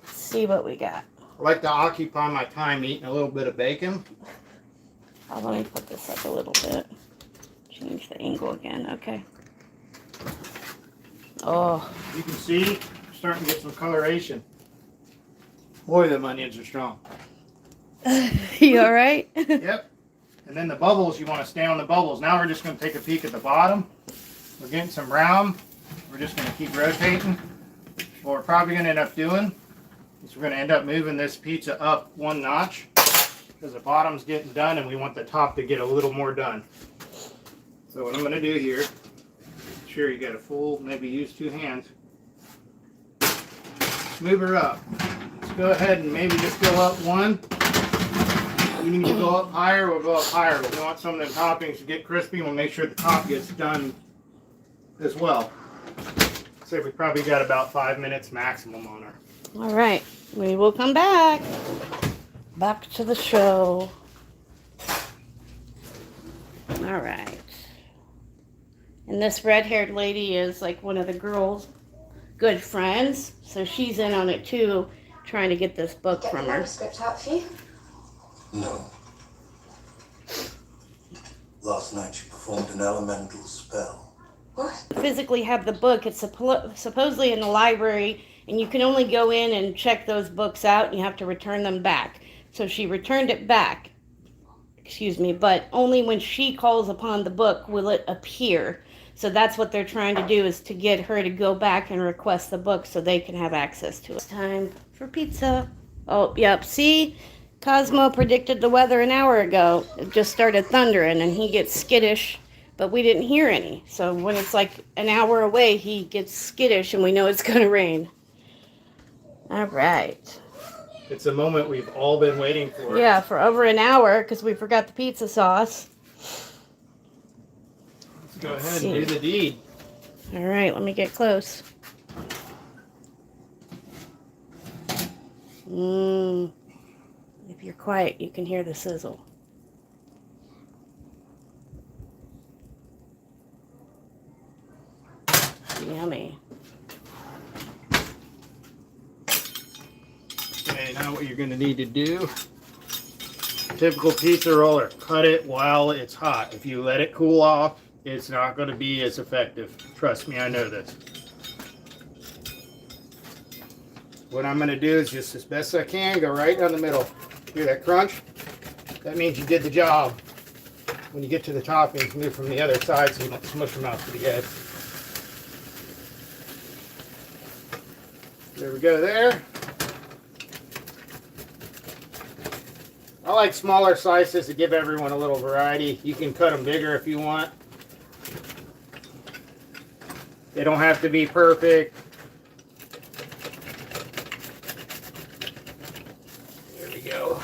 Let's see what we got. I like to occupy my time eating a little bit of bacon. Oh, let me put this up a little bit. Change the angle again. Okay. Oh, You can see, I'm starting to get some coloration. Boy, them onions are strong. you all right? Yep. And then the bubbles, you want to stay on the bubbles. Now we're just going to take a peek at the bottom. We're getting some brown. We're just going to keep rotating. What we're probably going to end up doing is we're going to end up moving this pizza up one notch because the bottom's getting done and we want the top to get a little more done. So what I'm going to do here, sure you got a full, maybe use 2 hands. Move her up. Let's go ahead and maybe just go up one. We need to go up higher, we'll go up higher, but we want some of the toppings to get crispy. We'll make sure the top gets done as well. So we probably got about 5 minutes maximum on her. All right. We will come back. Back to the show. All right. And this red-haired lady is like one of the girls' good friends. So she's in on it too, trying to get this book Get the from her. manuscript out for you? No. Last night she performed an elemental spell. What? Physically have the book. It's supposedly in the library, and you can only go in and check those books out, and you have to return them back. So she returned it back, but only when she calls upon the book will it appear. So that's what they're trying to do, is to get her to go back and request the book so they can have access to it. It's time for pizza. Oh, yep. See? Cosmo predicted the weather an hour ago. It just started thundering, and he gets skittish, but we didn't hear any. So when it's like an hour away, he gets skittish, and we know it's going to rain. All right. It's a moment we've all been waiting for. Yeah, for over an hour, because we forgot the pizza sauce. Let's go ahead and do the deed. All right, let me get close. If you're quiet, you can hear the sizzle. Yummy. Okay, now what you're going to need to do, typical pizza roller, cut it while it's hot. If you let it cool off, it's not going to be as effective. Trust me, I know this. What I'm going to do is just as best I can, go right down the middle. Hear that crunch? That means you did the job. When you get to the toppings, move from the other side so you don't smush them out to the edge. There we go there. I like smaller slices to give everyone a little variety. You can cut them bigger if you want. They don't have to be perfect. There we go.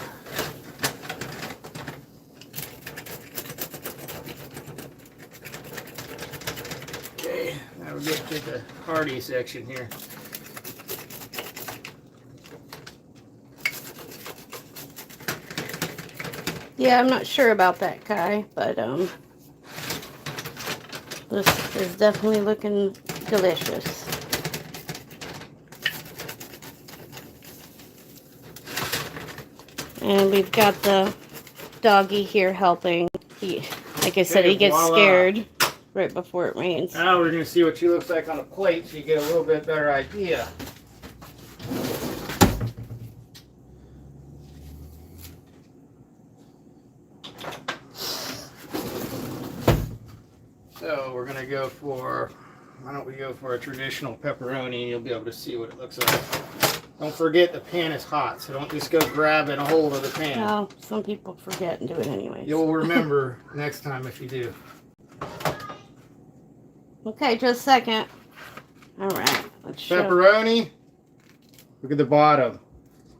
Okay, now we get to the hearty section here. Yeah, I'm not sure about that, Kai, but this is definitely looking delicious. And we've got the doggy here helping. He, like I said, he gets scared right before it rains. Now we're going to see what she looks like on a plate so you get a little bit better idea. So we're going to go for, why don't we go for a traditional pepperoni and you'll be able to see what it looks like. Don't forget the pan is hot, so don't just go grabbing a hold of the pan. Well, some people forget and do it anyways. You'll remember next time if you do. Okay, just a second. All right, let's show. Pepperoni, look at the bottom.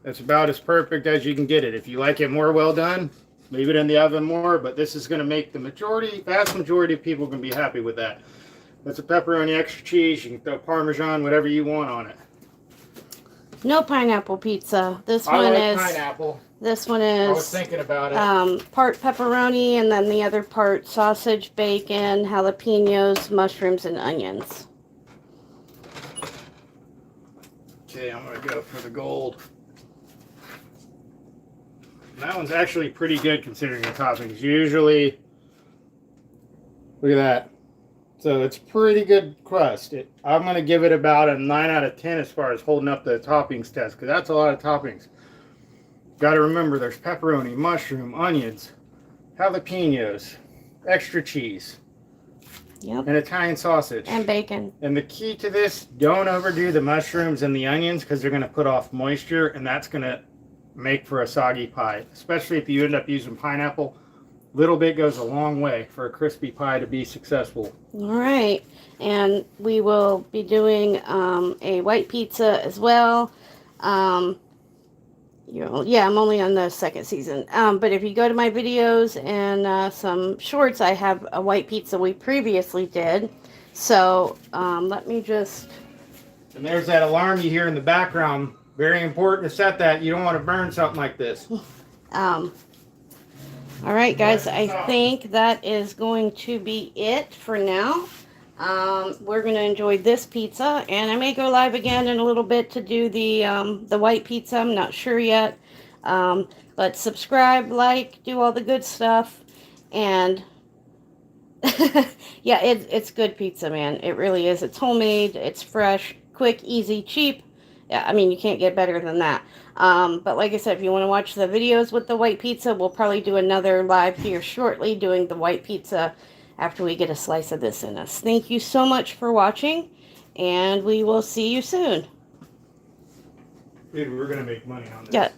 That's about as perfect as you can get it. If you like it more well done, leave it in the oven more, but this is going to make the vast majority of people going to be happy with that. That's a pepperoni extra cheese. You can throw Parmesan, whatever you want on it. No pineapple pizza. This I one like is pineapple. This one I was is thinking about it. part pepperoni and then the other part sausage, bacon, jalapenos, mushrooms, and onions. Okay, I'm going to go for the gold. That one's actually pretty good considering the toppings. Usually, look at that. So it's pretty good crust. I'm going to give it about a 9 out of 10 as far as holding up the toppings test, because that's a lot of toppings. Got to remember there's pepperoni, mushroom, onions, jalapenos, extra cheese, Yep. and Italian sausage. And bacon. And the key to this, don't overdo the mushrooms and the onions because they're going to put off moisture, and that's going to make for a soggy pie, especially if you end up using pineapple. Little bit goes a long way for a crispy pie to be successful. All right, and we will be doing a white pizza as well. Yeah, I'm only on the second season, but if you go to my videos and some shorts, I have a white pizza we previously did. So let me just... And there's that alarm you hear in the background. Very important to set that. You don't want to burn something like this. All right, guys, I think that is going to be it for now. We're going to enjoy this pizza, and I may go live again in a little bit to do the white pizza. I'm not sure yet. But subscribe, like, do all the good stuff. And yeah, it's good pizza, man. It really is. It's homemade. It's fresh, quick, easy, cheap. Yeah, I mean, you can't get better than that. But like I said, if you want to watch the videos with the white pizza, we'll probably do another live here shortly doing the white pizza after we get a slice of this in us. Thank you so much for watching, and we will see you soon. Dude, we're going to make money on this. Yeah.